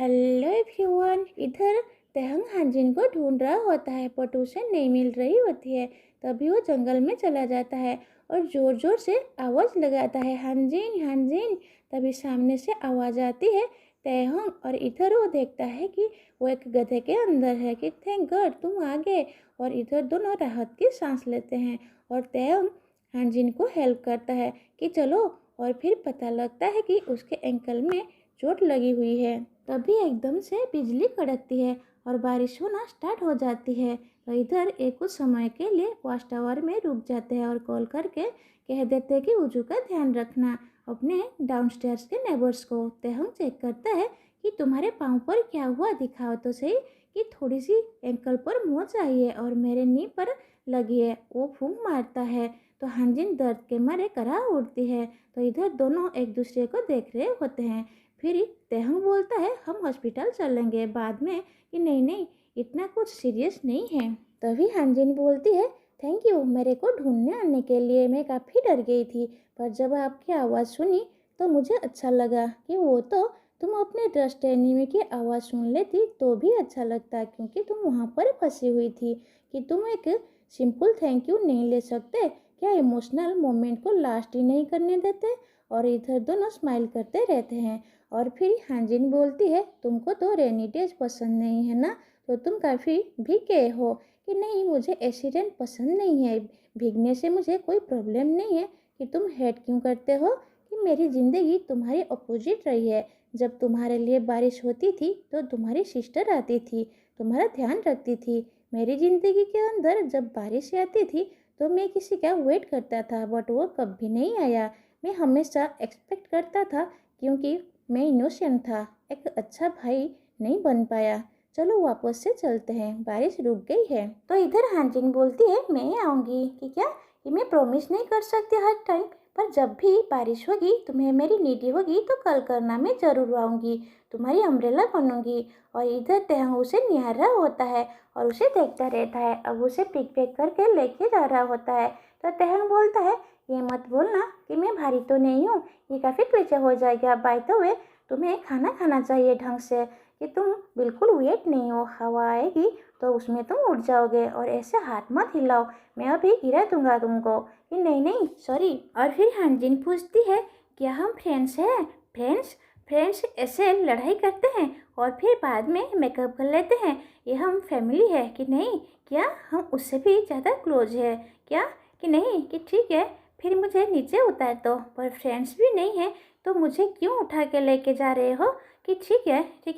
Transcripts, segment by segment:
Hello everyone. इधर तेहंग हांजिन को ढूंढ रहा होता है बट उसे नहीं मिल रही होती है। तभी वो जंगल में चला जाता है और ज़ोर ज़ोर से आवाज़ लगाता है, हांजिन हांजिन। तभी सामने से आवाज़ आती है तेहंग, और इधर वो देखता है कि वो एक गधे के अंदर है कि थैंक गॉड तुम आ गए। और इधर दोनों राहत की सांस लेते हैं और तेहंग हांजिन को हेल्प करता है कि चलो। और फिर पता लगता है कि उसके एंकल में चोट लगी हुई है। तभी एकदम से बिजली कड़कती है और बारिश होना स्टार्ट हो जाती है। तो इधर एक कुछ समय के लिए वॉच टावर में रुक जाते हैं और कॉल करके कह देते हैं कि उजू का ध्यान रखना अपने डाउनस्टेयर्स के नेबर्स को। तेहंग चेक करता है कि तुम्हारे पाँव पर क्या हुआ, दिखाओ तो सही कि थोड़ी सी एंकल पर मोच आई है और मेरे नी पर लगी है। वो फूंक मारता है तो हांजिन दर्द के मारे करा उठती है। तो इधर दोनों एक दूसरे को देख रहे होते हैं। फिर तेहंग बोलता है हम हॉस्पिटल चलेंगे बाद में, कि नहीं नहीं इतना कुछ सीरियस नहीं है। तभी हांजिन बोलती है थैंक यू मेरे को ढूंढने आने के लिए, मैं काफ़ी डर गई थी पर जब आपकी आवाज़ सुनी तो मुझे अच्छा लगा। कि वो तो तुम अपने ट्रस्ट एनिमी की आवाज़ सुन लेती तो भी अच्छा लगता क्योंकि तुम वहाँ पर फंसी हुई थी। कि तुम एक सिंपल थैंक यू नहीं ले सकते क्या, इमोशनल मोमेंट को लास्ट ही नहीं करने देते। और इधर दोनों स्माइल करते रहते हैं। और फिर हांजिन बोलती है तुमको तो रेनी डेज पसंद नहीं है ना, तो तुम काफ़ी भीग गए हो। कि नहीं मुझे एक्सीडेंट पसंद नहीं है, भीगने से मुझे कोई प्रॉब्लम नहीं है। कि तुम हेट क्यों करते हो, कि मेरी ज़िंदगी तुम्हारी अपोजिट रही है। जब तुम्हारे लिए बारिश होती थी तो तुम्हारी सिस्टर आती थी, तुम्हारा ध्यान रखती थी। मेरी ज़िंदगी के अंदर जब बारिश आती थी तो मैं किसी का वेट करता था बट वो कभी नहीं आया। मैं हमेशा एक्सपेक्ट करता था क्योंकि मैं इनोसेंट था, एक अच्छा भाई नहीं बन पाया। चलो वापस से चलते हैं, बारिश रुक गई है। तो इधर हांजिन बोलती है मैं आऊँगी। कि क्या, कि मैं प्रॉमिस नहीं कर सकती हर टाइम, पर जब भी बारिश होगी तुम्हें मेरी नीडी होगी तो कल करना, मैं ज़रूर आऊँगी, तुम्हारी अम्ब्रेला बनूंगी। और इधर तेहंग उसे निहार रहा होता है और उसे देखता रहता है। अब उसे पिक पैक करके लेके जा रहा होता है। तो तेहंग बोलता है ये मत बोलना कि मैं भारी तो नहीं हूँ, ये काफ़ी पीछे हो जाएगा। बाय द वे तुम्हें खाना खाना चाहिए ढंग से, कि तुम बिल्कुल वेट नहीं हो, हवा आएगी तो उसमें तुम उड़ जाओगे। और ऐसे हाथ मत हिलाओ, मैं अभी गिरा दूंगा तुमको। कि नहीं नहीं सॉरी। और फिर हांजिन पूछती है क्या हम फ्रेंड्स हैं। फ्रेंड्स फ्रेंड्स ऐसे लड़ाई करते हैं और फिर बाद में मेकअप कर लेते हैं, ये हम फैमिली है कि नहीं, क्या हम उससे भी ज़्यादा क्लोज है क्या। कि नहीं, कि ठीक है फिर मुझे नीचे उतार दो, पर फ्रेंड्स भी नहीं है तो मुझे क्यों उठा के लेके जा रहे हो। कि ठीक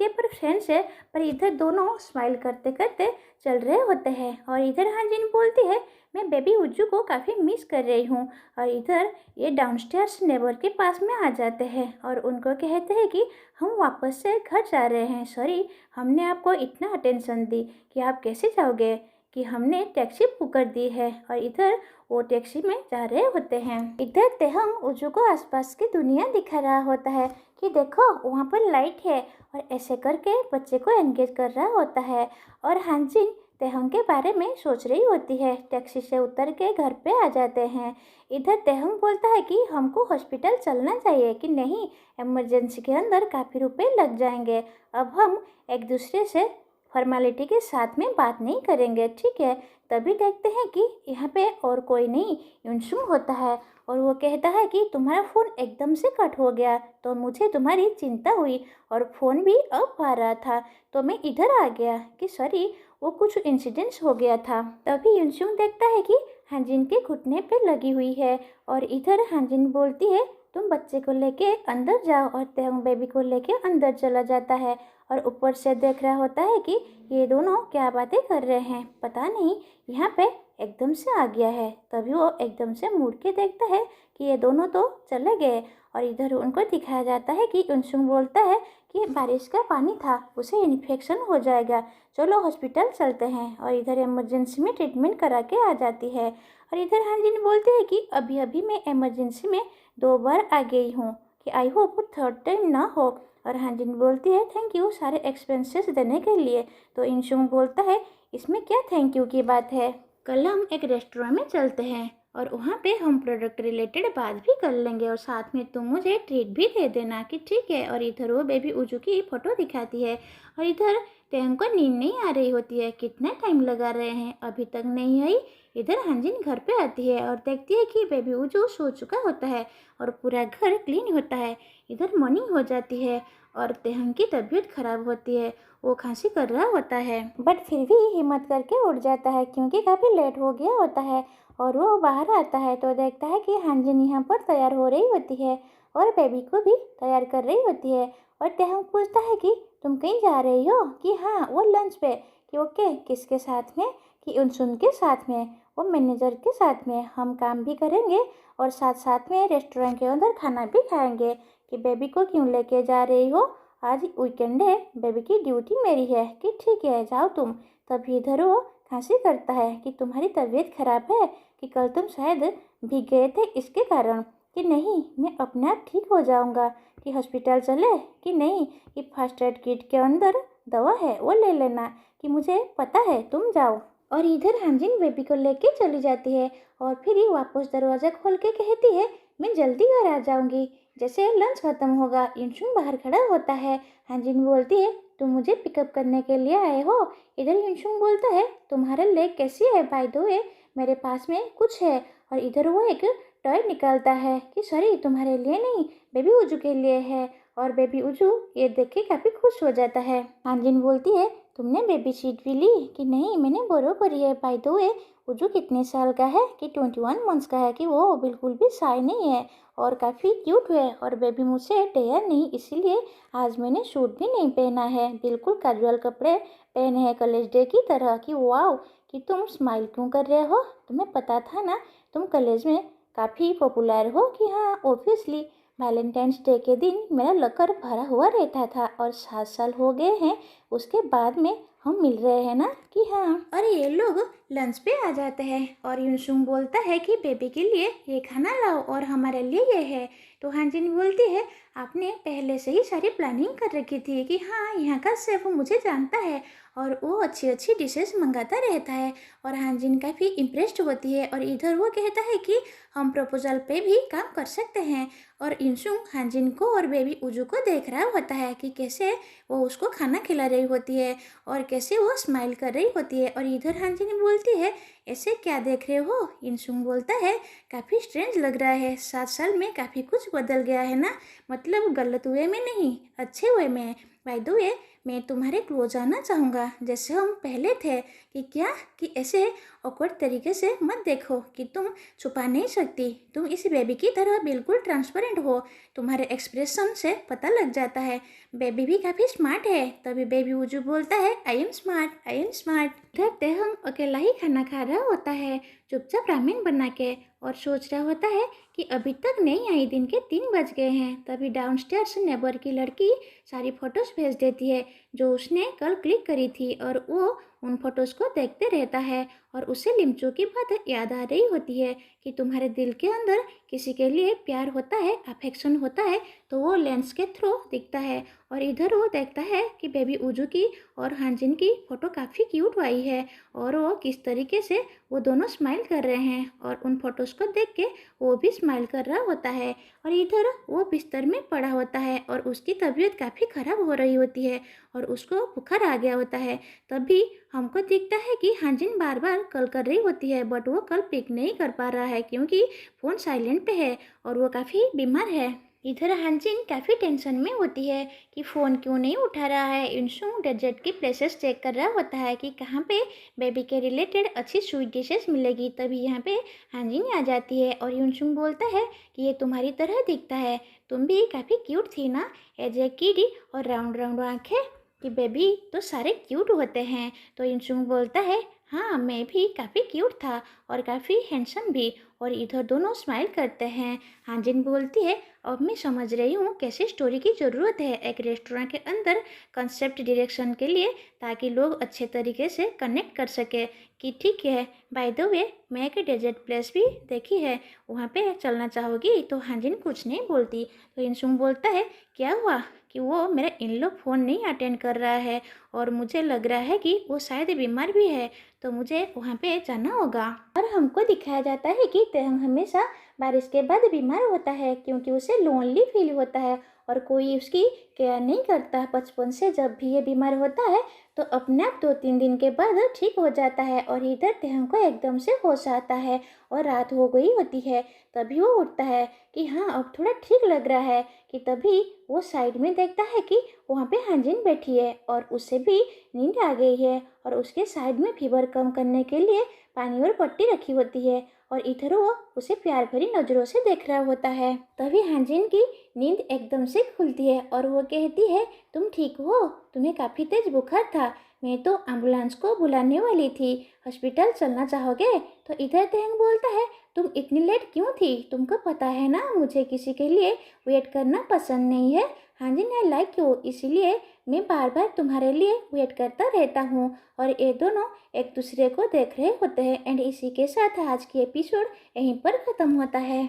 है पर फ्रेंड्स है। पर इधर दोनों स्माइल करते करते चल रहे होते हैं। और इधर हांजिन बोलती है मैं बेबी उज्जू को काफ़ी मिस कर रही हूँ। और इधर ये डाउनस्टेयर्स नेबर के पास में आ जाते हैं और उनको कहते हैं कि हम वापस से घर जा रहे हैं, सॉरी हमने आपको इतना अटेंशन दी कि आप कैसे जाओगे, कि हमने टैक्सी बुक कर दी है। और इधर वो टैक्सी में जा रहे होते हैं। इधर तेहंग उजू को आसपास की दुनिया दिखा रहा होता है कि देखो वहाँ पर लाइट है, और ऐसे करके बच्चे को एंगेज कर रहा होता है। और हांजिन तेहंग के बारे में सोच रही होती है। टैक्सी से उतर के घर पे आ जाते हैं। इधर तेहंग बोलता है कि हमको हॉस्पिटल चलना चाहिए। कि नहीं, इमरजेंसी के अंदर काफ़ी रुपए लग जाएंगे, अब हम एक दूसरे से फॉर्मेलिटी के साथ में बात नहीं करेंगे, ठीक है। तभी देखते हैं कि यहाँ पे और कोई नहीं, युनसुंग होता है और वो कहता है कि तुम्हारा फ़ोन एकदम से कट हो गया तो मुझे तुम्हारी चिंता हुई, और फ़ोन भी अब आ रहा था तो मैं इधर आ गया। कि सॉरी वो कुछ इंसिडेंट्स हो गया था। तभी युनसुंग देखता है कि हांजिन के घुटने पे लगी हुई है। और इधर हांजिन बोलती है तुम बच्चे को लेके अंदर जाओ, और तेहंग बेबी को लेके अंदर चला जाता है। और ऊपर से देख रहा होता है कि ये दोनों क्या बातें कर रहे हैं, पता नहीं यहाँ पे एकदम से आ गया है। तभी वो एकदम से मुड़ के देखता है कि ये दोनों तो चले गए। और इधर उनको दिखाया जाता है कि युनसुंग बोलता है कि बारिश का पानी था, उसे इन्फेक्शन हो जाएगा, चलो हॉस्पिटल चलते हैं। और इधर इमरजेंसी में ट्रीटमेंट करा के आ जाती है। और इधर हांजिन बोलते हैं कि अभी अभी मैं इमरजेंसी में 2 बार आ गई हूँ, कि आई होप थर्ड टाइम ना हो। और हांजिन बोलती है थैंक यू सारे एक्सपेंसेस देने के लिए। तो युनसुंग बोलता है इसमें क्या थैंक यू की बात है, कल हम एक रेस्टोरेंट में चलते हैं और वहाँ पे हम प्रोडक्ट रिलेटेड बात भी कर लेंगे और साथ में तुम मुझे ट्रीट भी दे देना कि ठीक है। और इधर वो बेबी उजू की फ़ोटो दिखाती है और इधर तेहंग को नींद नहीं आ रही होती है। कितना टाइम लगा रहे हैं, अभी तक नहीं आई। इधर हांजिन घर पे आती है और देखती है कि बेबी उजू सो चुका होता है और पूरा घर क्लीन होता है। इधर मॉर्निंग हो जाती है और तेहंग की तबीयत खराब होती है। वो खांसी कर रहा होता है बट फिर भी हिम्मत करके उठ जाता है क्योंकि काफ़ी लेट हो गया होता है। और वो बाहर आता है तो देखता है कि हांजिन यहाँ पर तैयार हो रही होती है और बेबी को भी तैयार कर रही होती है। और तेहंग पूछता है कि तुम कहीं जा रही हो? कि हाँ, वो लंच पे। कि ओके, किसके साथ में? कि उनसुन के साथ में, वो मैनेजर के साथ में। हम काम भी करेंगे और साथ साथ में रेस्टोरेंट के अंदर खाना भी खाएंगे। कि बेबी को क्यों लेके जा रही हो? आज वीकेंड है, बेबी की ड्यूटी मेरी है। कि ठीक है, जाओ तुम। तभी इधर वो खांसी करता है कि तुम्हारी तबीयत खराब है, कि कल तुम शायद भीग गए थे इसके कारण। कि नहीं, मैं अपने आप ठीक हो जाऊंगा। कि हॉस्पिटल चले? कि नहीं, कि फर्स्ट एड किट के अंदर दवा है, वो ले लेना। कि मुझे पता है, तुम जाओ। और इधर हांजिन बेबी को लेके चली जाती है और फिर ही वापस दरवाज़ा खोल के कहती है, मैं जल्दी घर आ जाऊंगी जैसे लंच खत्म होगा। इंशुन बाहर खड़ा होता है। हांजिन बोलती है, तुम मुझे पिकअप करने के लिए आए हो? इधर इंशुन बोलता है, तुम्हारा लेग कैसी है? बाय द वे, मेरे पास में कुछ है। और इधर वो एक टॉय निकालता है कि सॉरी, तुम्हारे लिए नहीं, बेबी उजू के लिए है। और बेबी उजू ये देख के काफ़ी खुश हो जाता है। हांजिन बोलती है, तुमने बेबी सीट भी ली? कि नहीं, मैंने बोरो करी है। बाय द वे, उजू कितने साल का है? कि 21 मंथ्स का है। कि वो बिल्कुल भी शाय नहीं है और काफ़ी क्यूट है। और बेबी मुझसे डेयर नहीं, इसीलिए आज मैंने सूट भी नहीं पहना है, बिल्कुल कैजुअल कपड़े पहने हैं कॉलेज डे की तरह। कि वाओ, कि तुम स्माइल क्यों कर रहे हो? तुम्हें पता था ना तुम कॉलेज में काफ़ी पॉपुलर हो? कि हाँ, ऑब्वियसली। वैलेंटाइंस डे के दिन मेरा लॉकर भरा हुआ रहता था और 7 साल हो गए हैं उसके बाद में हम मिल रहे हैं ना। कि हाँ। और ये लोग लंच पे आ जाते हैं और यूनसुंग बोलता है कि बेबी के लिए ये खाना लाओ और हमारे लिए ये है। तो हांजिन बोलती है, आपने पहले से ही सारी प्लानिंग कर रखी थी। कि हाँ, यहाँ का शेफ मुझे जानता है और वो अच्छी अच्छी डिशेस मंगाता रहता है। और हांजिन काफ़ी इम्प्रेस्ड होती है और इधर वो कहता है कि हम प्रपोजल पे भी काम कर सकते हैं। और इंसुंग हांजिन को और बेबी उजू को देख रहा होता है कि कैसे वो उसको खाना खिला रही होती है और कैसे वो स्माइल कर रही होती है। और इधर हांजिन बोलती है, ऐसे क्या देख रहे हो? इंसुंग बोलता है, काफ़ी स्ट्रेंज लग रहा है, 7 साल में काफ़ी कुछ बदल गया है ना। मतलब गलत वे में नहीं, अच्छे वे में। बाय द वे, मैं तुम्हारे क्लोज आना चाहूँगा जैसे हम पहले थे। कि क्या? कि ऐसे ऑकवर्ड तरीके से मत देखो, कि तुम छुपा नहीं सकती, तुम इस बेबी की तरह बिल्कुल ट्रांसपेरेंट हो, तुम्हारे एक्सप्रेशन से पता लग जाता है। बेबी भी काफ़ी स्मार्ट है। तभी बेबी उजू बोलता है, I am smart, I am smart. इधर तेहंग अकेला ही खाना खा रहा होता है, चुपचाप रामेन बना के, और सोच रहा होता है कि अभी तक नहीं आई, दिन के 3 बज गए हैं। तभी डाउनस्टेयर्स नेबर की लड़की सारी फोटोज़ भेज देती है जो उसने कल क्लिक करी थी और वो उन फोटोज़ को देखते रहता है। और उसे लिमचो की बात याद आ रही होती है कि तुम्हारे दिल के अंदर किसी के लिए प्यार होता है, अफेक्शन होता है, तो वो लेंस के थ्रू दिखता है। और इधर वो देखता है कि बेबी उजू की और हांजिन की फ़ोटो काफ़ी क्यूट आई है और वो किस तरीके से वो दोनों स्माइल कर रहे हैं। और उन फोटोज़ को देख के वो भी स्माइल कर रहा होता है। और इधर वो बिस्तर में पड़ा होता है और उसकी तबीयत काफ़ी ख़राब हो रही होती है और उसको बुखार आ गया होता है। तभी हमको दिखता है कि हांजिन बार बार कॉल कर रही होती है बट वो कॉल पिक नहीं कर पा रहा है क्योंकि फ़ोन साइलेंट पे है और वो काफ़ी बीमार है। इधर हांजिन काफ़ी टेंशन में होती है कि फ़ोन क्यों नहीं उठा रहा है। इंसुंग डेजर्ट की प्लेसेस चेक कर रहा होता है कि कहाँ पे बेबी के रिलेटेड अच्छी स्वीट डिशेस मिलेगी। तभी यहाँ पे हांजिन आ जाती है और इंसुंग बोलता है कि ये तुम्हारी तरह दिखता है, तुम भी काफ़ी क्यूट थी ना, एज ए किडी, और राउंड राउंड आँखें। कि बेबी तो सारे क्यूट होते हैं। तो इंसुंग बोलता है, हाँ, मैं भी काफ़ी क्यूट था और काफ़ी हैंडसम भी। और इधर दोनों स्माइल करते हैं। हांजिन बोलती है, अब मैं समझ रही हूँ कैसे स्टोरी की ज़रूरत है एक रेस्टोरेंट के अंदर कंसेप्ट डायरेक्शन के लिए, ताकि लोग अच्छे तरीके से कनेक्ट कर सके। कि ठीक है, बाय द वे, मैं एक डेजर्ट प्लेस भी देखी है, वहाँ पे चलना चाहोगी? तो हांजिन कुछ नहीं बोलती। तो इंसुंग बोलता है, क्या हुआ? कि वो मेरा इन लोग फ़ोन नहीं अटेंड कर रहा है और मुझे लग रहा है कि वो शायद बीमार भी है, तो मुझे वहाँ पे जाना होगा। और और हमको दिखाया जाता है कि तेहंग हमेशा बारिश के बाद बीमार होता है क्योंकि उसे लोनली फील होता है और कोई उसकी केयर नहीं करता। बचपन से जब भी ये बीमार होता है तो अपने आप 2-3 दिन के बाद ठीक हो जाता है और इधर तेहंग को एकदम से होश आता है और रात हो गई होती है। तभी वो उठता है कि हाँ अब थोड़ा ठीक लग रहा है, कि तभी वो साइड में देखता है कि वहाँ पे हांजिन बैठी है और उसे भी नींद आ गई है और उसके साइड में फीवर कम करने के लिए पानी और पट्टी रखी होती है और इधर वो उसे प्यार भरी नज़रों से देख रहा होता है। तभी हांजिन की नींद एकदम से खुलती है और वो कहती है, तुम ठीक हो? तुम्हें काफ़ी तेज बुखार था, मैं तो एम्बुलेंस को बुलाने वाली थी, हॉस्पिटल चलना चाहोगे? तो इधर तेहंग बोलता है, तुम इतनी लेट क्यों थी? तुमको पता है ना मुझे किसी के लिए वेट करना पसंद नहीं है। हांजिन आई लाइक यू, इसीलिए मैं बार बार तुम्हारे लिए वेट करता रहता हूँ। और ये दोनों एक दूसरे को देख रहे होते हैं एंड इसी के साथ आज की एपिसोड यहीं पर ख़त्म होता है।